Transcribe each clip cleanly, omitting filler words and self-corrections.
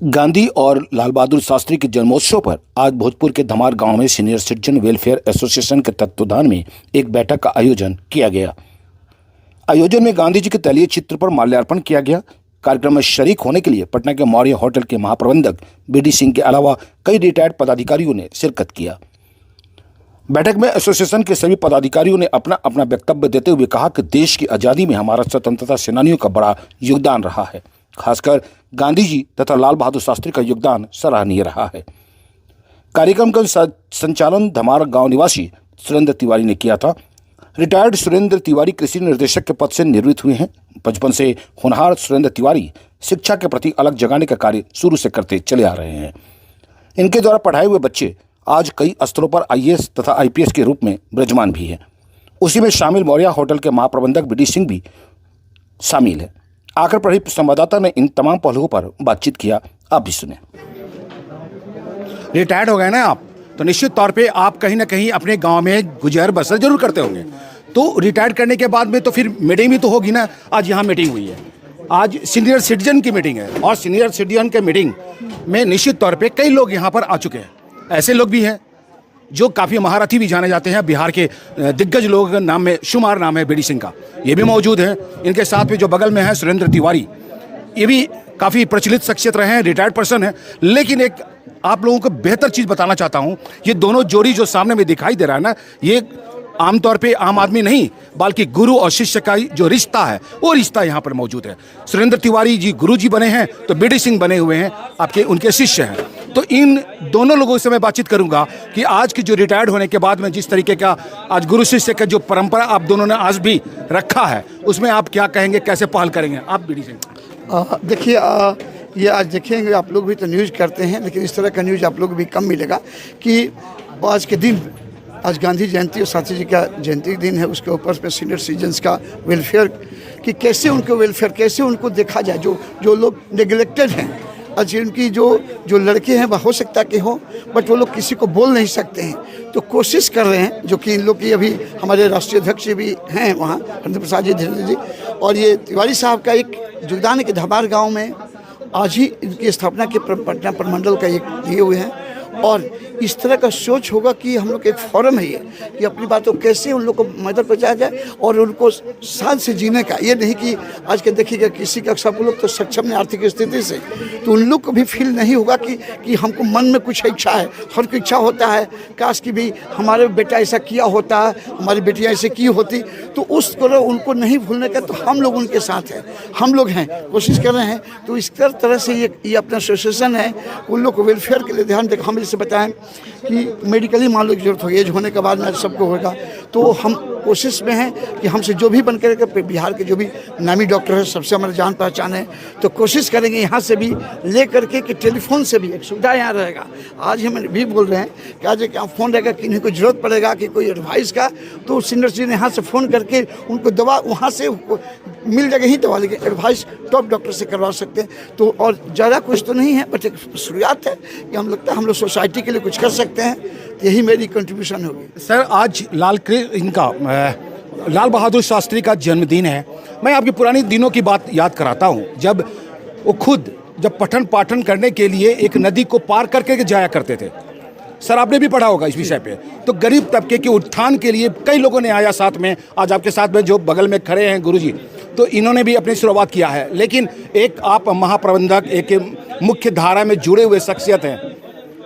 गांधी और लाल बहादुर शास्त्री के जन्मोत्सव पर आज भोजपुर के धमार गांव में सीनियर सिटीजन वेलफेयर एसोसिएशन के तत्वावधान में एक बैठक का आयोजन किया गया। आयोजन में गांधी जी के तैलीय चित्र पर माल्यार्पण किया गया। कार्यक्रम में शरीक होने के लिए पटना के मौर्य होटल के महाप्रबंधक बीडी सिंह के अलावा कई रिटायर्ड पदाधिकारियों ने शिरकत किया। बैठक में एसोसिएशन के सभी पदाधिकारियों ने अपना अपना वक्तव्य देते हुए कहा कि देश की आज़ादी में हमारा स्वतंत्रता सेनानियों का बड़ा योगदान रहा है। खासकर गांधी जी तथा लाल बहादुर शास्त्री का योगदान सराहनीय रहा है। कार्यक्रम का संचालन धमार गांव निवासी सुरेंद्र तिवारी ने किया था। रिटायर्ड सुरेंद्र तिवारी कृषि निर्देशक के पद से निवृत्त हुए हैं। बचपन से होनहार सुरेंद्र तिवारी शिक्षा के प्रति अलग जगाने का कार्य शुरू से करते चले आ रहे हैं। इनके द्वारा पढ़ाए हुए बच्चे आज कई स्तरों पर आईएएस तथा आईपीएस के रूप में विराजमान भी हैं। उसी में शामिल मौर्य होटल के महाप्रबंधक बीडी सिंह भी शामिल है। आकर पढ़ी संवाददाता ने इन तमाम पहलुओं पर बातचीत किया। आप भी सुने। रिटायर्ड हो गए ना आप, तो निश्चित तौर पे आप कहीं ना कहीं अपने गांव में गुजर बसर जरूर करते होंगे। तो रिटायर्ड करने के बाद में तो फिर मीटिंग भी तो होगी ना। आज यहाँ मीटिंग हुई है, आज सीनियर सिटीजन की मीटिंग है और सीनियर सिटीजन के मीटिंग में निश्चित तौर पे कई लोग यहाँ पर आ चुके हैं। ऐसे लोग भी हैं जो काफ़ी महारथी भी जाने जाते हैं। बिहार के दिग्गज लोग नाम में शुमार नाम है बीडी सिंह का, ये भी मौजूद हैं। इनके साथ में जो बगल में है सुरेंद्र तिवारी, ये भी काफ़ी प्रचलित शख्सियत रहे हैं, रिटायर्ड पर्सन है। लेकिन एक आप लोगों को बेहतर चीज़ बताना चाहता हूँ, ये दोनों जोड़ी जो सामने में दिखाई दे रहा है ना, ये आमतौर पे आम आदमी नहीं बल्कि गुरु और शिष्य का जो रिश्ता है वो रिश्ता यहाँ पर मौजूद है। सुरेंद्र तिवारी जी गुरु जी बने हैं तो बीडी सिंह बने हुए हैं आपके उनके शिष्य हैं। तो इन दोनों लोगों से मैं बातचीत करूंगा कि आज की जो रिटायर्ड होने के बाद में जिस तरीके का आज गुरु शिष्य का जो परंपरा आप दोनों ने आज भी रखा है, उसमें आप क्या कहेंगे, कैसे पहल करेंगे आप बीडी सिंह? देखिए, ये आज देखेंगे आप लोग भी तो न्यूज़ करते हैं, लेकिन इस तरह का न्यूज़ आप लोग भी कम मिलेगा कि आज के दिन, आज गांधी जयंती और शास्त्री जी का जयंती दिन है, उसके ऊपर पे सीनियर सिटीजन्स का वेलफेयर कि कैसे उनको वेलफेयर, कैसे उनको देखा जाए। जो लोग नेग्लेक्टेड हैं, आज उनकी जो लड़के हैं वह हो सकता कि हो, बट वो लोग किसी को बोल नहीं सकते हैं। तो कोशिश कर रहे हैं, जो कि इन लोग की अभी हमारे राष्ट्रीय अध्यक्ष भी हैं वहाँ, हरिंद्र प्रसाद जी, धीरेन्द्र जी, और ये तिवारी साहब का एक योगदान है कि धमार गाँव में आज ही इनकी स्थापना के पटना प्रमंडल का एक दिए हुए हैं। और इस तरह का सोच होगा कि हम लोग एक फोरम है ये कि अपनी बातों कैसे उन लोग को मदद पहुँचाया जाए और उनको साथ से जीने का। ये नहीं कि आज के देखिएगा किसी का सब लोग तो सक्षम है आर्थिक स्थिति से, तो उन लोग को भी फील नहीं होगा कि हमको मन में कुछ इच्छा है। हर कोई इच्छा होता है काश कि भी हमारे बेटा ऐसा किया होता, हमारी बेटियाँ ऐसे की होती। तो उस तरह उनको नहीं भूलने का, तो हम लोग उनके साथ हैं, हम लोग हैं, कोशिश कर रहे हैं। तो इस तरह से ये अपना एसोसिएशन है, उन लोग को वेलफेयर के लिए ध्यान दें। हम जैसे बताएं कि मेडिकली मान लो की जरूरत होगी, एज होने के बाद में सबको होगा, तो हम कोशिश में हैं कि हमसे जो भी बनकर के बिहार के जो भी नामी डॉक्टर है, सबसे हमारे जान पहचान है, तो कोशिश करेंगे यहाँ से भी ले करके कि टेलीफोन से भी एक सुविधा यहाँ रहेगा। आज हम भी बोल रहे हैं कि आज क्या फ़ोन रहेगा, किन्हीं को जरूरत पड़ेगा कि कोई एडवाइस का, तो सीनियर सिटीजन यहाँ से फ़ोन करके उनको दवा वहाँ से मिल जाएगी ही दवा, लेकिन एडवाइस टॉप डॉक्टर से करवा सकते हैं। तो और ज़्यादा कुछ तो नहीं है, बट एक शुरुआत है कि हम लगता है हम लोग सोसाइटी के लिए कुछ कर सकते हैं। तो यही मेरी कंट्रीब्यूशन होगी। सर, आज लाल बहादुर शास्त्री का जन्मदिन है। मैं आपकी पुरानी दिनों की बात याद कराता हूँ, जब वो खुद पठन पाठन करने के लिए एक नदी को पार करके जाया करते थे। सर, आपने भी पढ़ा होगा इस विषय पे। तो गरीब तबके के उत्थान के लिए कई लोगों ने आया साथ में। आज आपके साथ में जो बगल में खड़े हैं गुरुजी, तो इन्होंने भी अपनी शुरुआत किया है। लेकिन एक आप महाप्रबंधक, एक मुख्य धारा में जुड़े हुए शख्सियत हैं,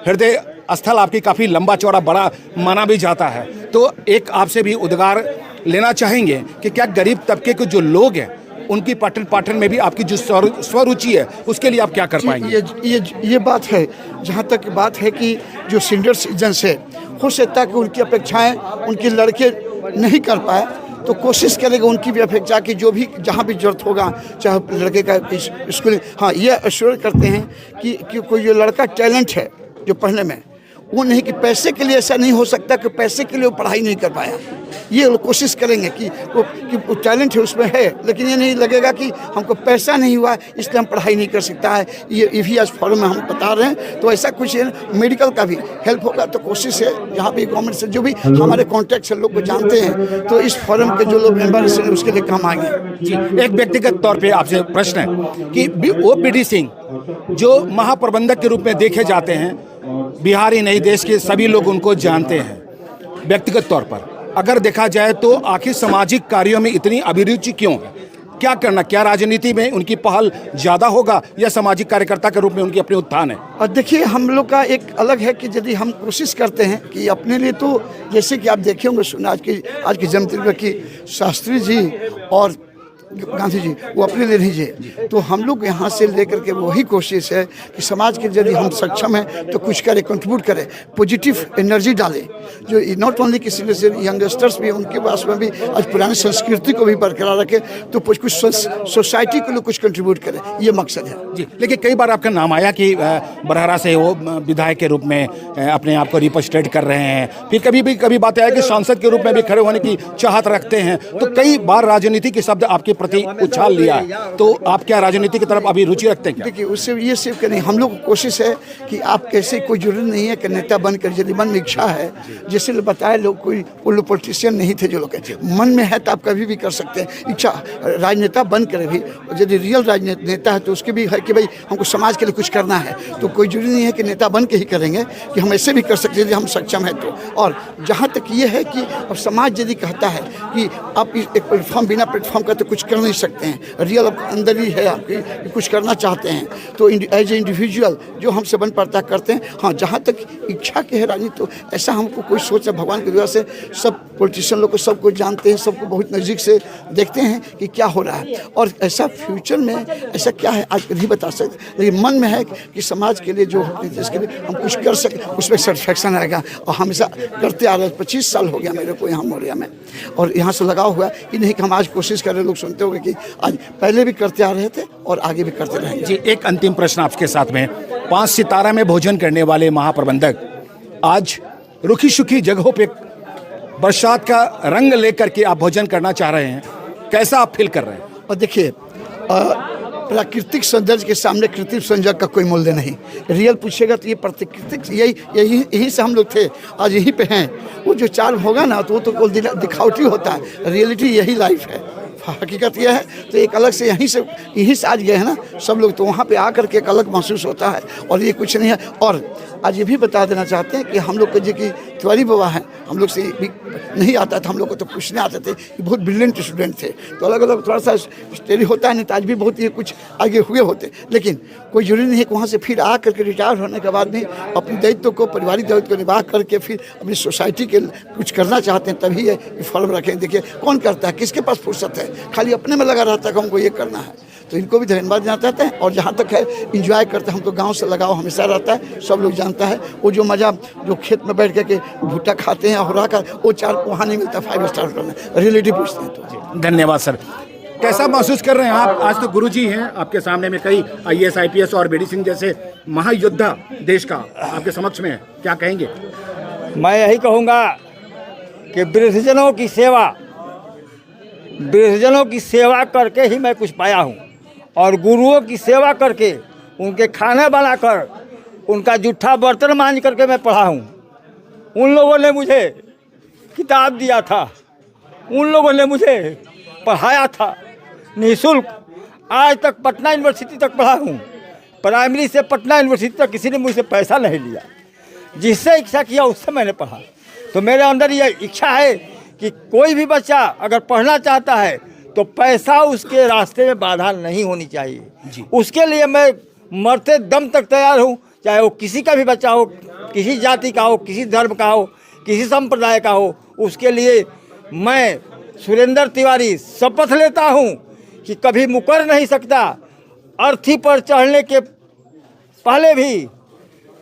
हृदय स्थल आपकी काफ़ी लंबा चौड़ा बड़ा माना भी जाता है। तो एक आपसे भी उद्गार लेना चाहेंगे कि क्या गरीब तबके के जो लोग हैं उनकी पठन पाठन में भी आपकी जो स्वरुचि है, उसके लिए आप क्या कर पाएंगे? ये बात है, जहाँ तक बात है कि जो सीनियर सिटीजन्स है, हो सकता है कि उनकी अपेक्षाएं उनके लड़के नहीं कर पाए, तो कोशिश करेगा उनकी भी अपेक्षा की जो भी जहाँ भी जरूरत होगा, चाहे लड़के का स्कूल। हाँ, ये अश्योर करते हैं कि कोई जो लड़का टैलेंट है जो पढ़ने में, वो नहीं कि पैसे के लिए ऐसा नहीं हो सकता कि पैसे के लिए वो पढ़ाई नहीं कर पाया। ये लोग कोशिश करेंगे कि वो टैलेंट है उसमें है, लेकिन ये नहीं लगेगा कि हमको पैसा नहीं हुआ इसलिए हम पढ़ाई नहीं कर सकता है। ये भी आज फॉरम में हम बता रहे हैं। तो ऐसा कुछ है, मेडिकल का भी हेल्प होगा तो कोशिश है जहाँ भी गवर्नमेंट से जो भी हमारे कॉन्टैक्ट से लोग को जानते हैं, तो इस फॉरम के जो लोग मेंबर्स हैं उसके लिए काम आएंगे। जी, एक व्यक्तिगत तौर पे आपसे प्रश्न है कि OPD सिंह जो महाप्रबंधक के रूप में देखे जाते हैं, बिहार ही नहीं देश के सभी लोग उनको जानते हैं व्यक्तिगत तौर पर, अगर देखा जाए तो आखिर सामाजिक कार्यों में इतनी अभिरुचि क्यों है? क्या करना, क्या राजनीति में उनकी पहल ज़्यादा होगा या सामाजिक कार्यकर्ता के रूप में उनकी अपनी उत्थान है? और देखिए हम लोग का एक अलग है कि यदि हम कोशिश करते हैं कि अपने लिए, तो जैसे कि आप देखे होंगे सुना आज की जन्मदिन की शास्त्री जी और गांधी जी वो अपने लिए नहीं जिए, तो हम लोग यहाँ से लेकर के वही कोशिश है कि समाज के यदि हम सक्षम हैं तो कुछ करें, कंट्रीब्यूट करें, पॉजिटिव एनर्जी डालें, जो नॉट ओनली किसी ने से यंगस्टर्स भी उनके पास में भी आज पुरानी संस्कृति को भी बरकरार रखें, तो कुछ सोसाइटी को लोग कुछ कंट्रीब्यूट करें, ये मकसद है। जी, लेकिन कई बार आपका नाम आया कि बरहरा से वो विधायक के रूप में अपने आप को रिप्रेजेंट कर रहे हैं, फिर कभी बात आया कि सांसद के रूप में भी खड़े होने की चाहत रखते हैं, तो कई बार राजनीति के शब्द आपके प्रति उछाल लिया है, तो आप क्या राजनीति की तरफ अभी रुचि रखते हैं? देखिए उससे ये सिर्फ नहीं, हम लोग को कोशिश है कि आप कैसे, कोई जरूरी नहीं है कि नेता बनकर, यदि मन में इच्छा है, जैसे बताए लोग कोई पॉलिटिशियन नहीं थे जो लोग मन में है तो आप कभी भी कर सकते हैं इच्छा, राजनेता बनकर भी यदि रियल राजनेता है तो उसके भी है कि भाई हमको समाज के लिए कुछ करना है, तो कोई जरूरी नहीं है कि नेता बन के ही करेंगे, कि हम ऐसे भी कर सकते हैं यदि हम सक्षम है तो। और जहाँ तक ये है कि अब समाज यदि कहता है कि आप एक प्लेटफॉर्म, बिना प्लेटफॉर्म का तो कुछ कर नहीं सकते हैं, रियल अंदर ही है आपकी, कुछ करना चाहते हैं तो एज ए इंडिविजुअल जो हमसे बन पड़ता करते हैं। हाँ, जहाँ तक इच्छा की है राजनीति, तो ऐसा हमको कोई सोच है, भगवान की दुआ से सब पॉलिटिशियन लोग को सबको जानते हैं, सबको बहुत नज़दीक से देखते हैं कि क्या हो रहा है, और ऐसा फ्यूचर में ऐसा क्या है आज नहीं बता सकते, लेकिन मन में है कि समाज के लिए जो जिसके लिए हम कुछ कर सकें उसमें सेटिस्फैक्शन आएगा। और हमेशा करते आ रहे, 25 साल हो गया मेरे को यहाँ मोरिया में, और यहाँ से लगा हुआ है कि नहीं कि हम आज कोशिश कर रहे, लोग सुनते होंगे कि आज पहले भी करते आ रहे थे और आगे भी करते रहेंगे। जी, एक अंतिम प्रश्न आपके साथ में, 5 सितारा में भोजन करने वाले महाप्रबंधक आज रुखी सुखी जगहों पे बरसात का रंग लेकर के आप भोजन करना चाह रहे हैं, कैसा आप फील कर रहे हैं? और देखिए प्राकृतिक सौंदर्य के सामने कृत्रिम सौंदर्य का कोई मूल्य नहीं। रियल पूछेगा तो ये प्राकृतिक यही से हम लोग थे, आज यहीं पे हैं। वो जो चार्म होगा ना तो वो तो दिखावटी होता है, रियलिटी यही लाइफ है, हकीकत यह है। तो एक अलग से यहीं से आज गए हैं ना सब लोग, तो वहाँ पे आकर के एक अलग महसूस होता है, और ये कुछ नहीं है। और आज ये भी बता देना चाहते हैं कि हम लोग को जो कि तिवारी बाबा हैं, हम लोग से भी नहीं आता था, हम लोग को तो पूछने आते थे, कि बहुत ब्रिलियंट स्टूडेंट थे, तो अलग अलग थोड़ा सा स्टडी होता है, नहीं तो आज भी बहुत ये कुछ आगे हुए होते। लेकिन कोई जरूरी नहीं है कि वहाँ से फिर आ करके रिटायर होने के बाद भी अपने दायित्व को, पारिवारिक दायित्व को निभा करके फिर अपनी सोसाइटी के कुछ करना चाहते हैं, तभी ये फॉर्म रखें। देखिए कौन करता है, किसके पास फुर्सत है, खाली अपने में लगा रहता है कि हमको ये करना है। तो इनको भी धन्यवाद देना चाहते हैं। और जहाँ तक है इंजॉय करते हैं, हम तो गांव से लगाव हमेशा रहता है, सब लोग जानता है। वो जो मज़ा जो खेत में बैठ के भुट्टा खाते हैं और का वो चार वहाँ नहीं मिलता 5 स्टार होटल में, रियलिटी पूछते हैं। तो धन्यवाद सर। कैसा महसूस कर रहे हैं आप? आज तो गुरुजी हैं आपके सामने में, कई IAS IPS और BD सिंह जैसे महायोद्धा देश का आपके समक्ष में है, क्या कहेंगे? मैं यही कहूँगा कि वृद्धजनों की सेवा करके ही मैं कुछ पाया हूँ, और गुरुओं की सेवा करके उनके खाना बनाकर उनका जूठा बर्तन मांज करके मैं पढ़ा हूँ। उन लोगों ने मुझे किताब दिया था, उन लोगों ने मुझे पढ़ाया था निःशुल्क। आज तक पटना यूनिवर्सिटी तक पढ़ा हूँ, प्राइमरी से पटना यूनिवर्सिटी तक किसी ने मुझसे पैसा नहीं लिया, जिससे इच्छा किया उससे मैंने पढ़ा। तो मेरे अंदर यह इच्छा है कि कोई भी बच्चा अगर पढ़ना चाहता है तो पैसा उसके रास्ते में बाधा नहीं होनी चाहिए। उसके लिए मैं मरते दम तक तैयार हूँ, चाहे वो किसी का भी बच्चा हो, किसी जाति का हो, किसी धर्म का हो, किसी संप्रदाय का हो। उसके लिए मैं सुरेंद्र तिवारी शपथ लेता हूँ कि कभी मुकर नहीं सकता। अर्थी पर चढ़ने के पहले भी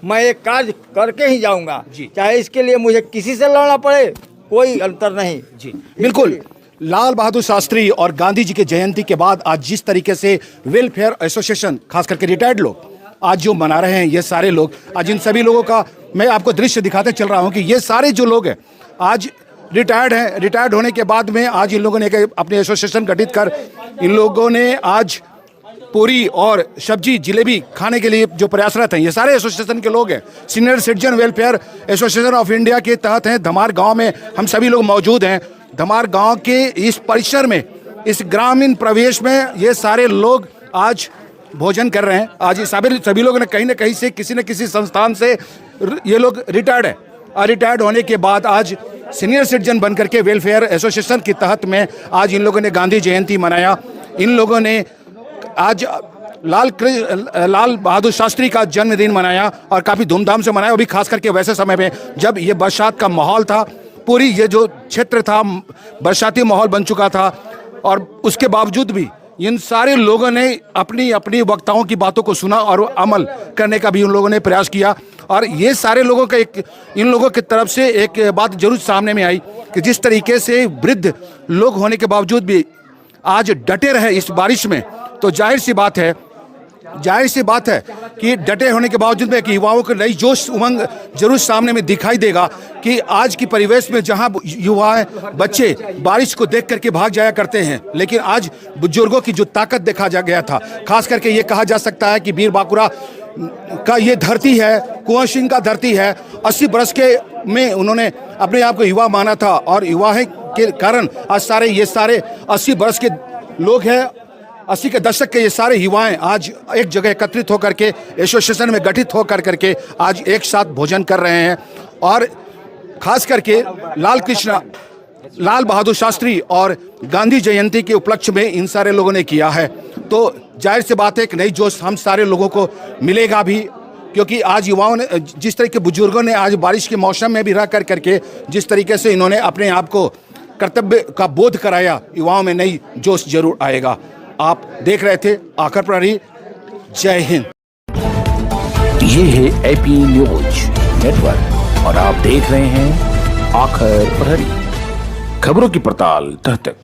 मैं एक कार्य करके ही जाऊँगा, चाहे इसके लिए मुझे किसी से लड़ना पड़े, कोई अंतर नहीं। जी बिल्कुल। लाल बहादुर शास्त्री और गांधी जी के जयंती के बाद आज जिस तरीके से वेलफेयर एसोसिएशन, खास करके रिटायर्ड लोग आज जो मना रहे हैं ये सारे लोग, आज इन सभी लोगों का मैं आपको दृश्य दिखाते चल रहा हूँ कि ये सारे जो लोग हैं आज रिटायर्ड हैं। रिटायर्ड होने के बाद में आज इन लोगों ने एक अपनी एसोसिएशन गठित कर इन लोगों ने आज पूरी और सब्जी जलेबी खाने के लिए जो प्रयासरत हैं, ये सारे एसोसिएशन के लोग हैं। Senior citizen welfare association of India के तहत हैं। धमार गांव में हम सभी लोग मौजूद हैं। धमार गांव के इस परिसर में, इस ग्रामीण प्रवेश में ये सारे लोग आज भोजन कर रहे हैं। आज ये सभी लोगों ने कहीं ना कहीं से किसी न किसी संस्थान से ये लोग रिटायर्ड है और रिटायर्ड होने के बाद आज सीनियर सिटीजन बन करके वेलफेयर एसोसिएशन के तहत में आज इन लोगों ने गांधी जयंती मनाया। इन लोगों ने आज लाल बहादुर शास्त्री का जन्मदिन मनाया और काफ़ी धूमधाम से मनाया, वो भी खास करके वैसे समय में जब ये बरसात का माहौल था। पूरी ये जो क्षेत्र था बरसाती माहौल बन चुका था और उसके बावजूद भी इन सारे लोगों ने अपनी अपनी वक्ताओं की बातों को सुना और अमल करने का भी उन लोगों ने प्रयास किया। और ये सारे लोगों का इन लोगों की तरफ से एक बात जरूर सामने में आई कि जिस तरीके से वृद्ध लोग होने के बावजूद भी आज डटे रहे इस बारिश में, तो जाहिर सी बात है कि डटे होने के बावजूद में कि युवाओं को नई जोश उमंग जरूर सामने में दिखाई देगा कि आज की परिवेश में जहां युवा बच्चे बारिश को देख करके भाग जाया करते हैं, लेकिन आज बुजुर्गों की जो ताकत देखा जा गया था। खास करके ये कहा जा सकता है कि वीर बांकुरा का ये धरती है, कुंवर सिंह का धरती है। 80 बरस के में उन्होंने अपने आप को युवा माना था और युवा है के कारण आज ये सारे 80 बरस के लोग हैं, 80 के दशक के ये सारे युवाएं आज एक जगह एकत्रित होकर के एसोसिएशन में गठित होकर करके आज एक साथ भोजन कर रहे हैं। और खास करके लाल बहादुर शास्त्री और गांधी जयंती के उपलक्ष्य में इन सारे लोगों ने किया है। तो जाहिर सी बात है कि नई जोश हम सारे लोगों को मिलेगा भी, क्योंकि आज युवाओं ने जिस तरह के बुजुर्गों ने आज बारिश के मौसम में भी रह कर करके जिस तरीके से इन्होंने अपने आप को कर्तव्य का बोध कराया, युवाओं में नई जोश जरूर आएगा। आप देख रहे थे आखर प्रहरी। जय हिंद। ये है एपी न्यूज नेटवर्क और आप देख रहे हैं आखर प्रहरी, खबरों की पड़ताल तह तक।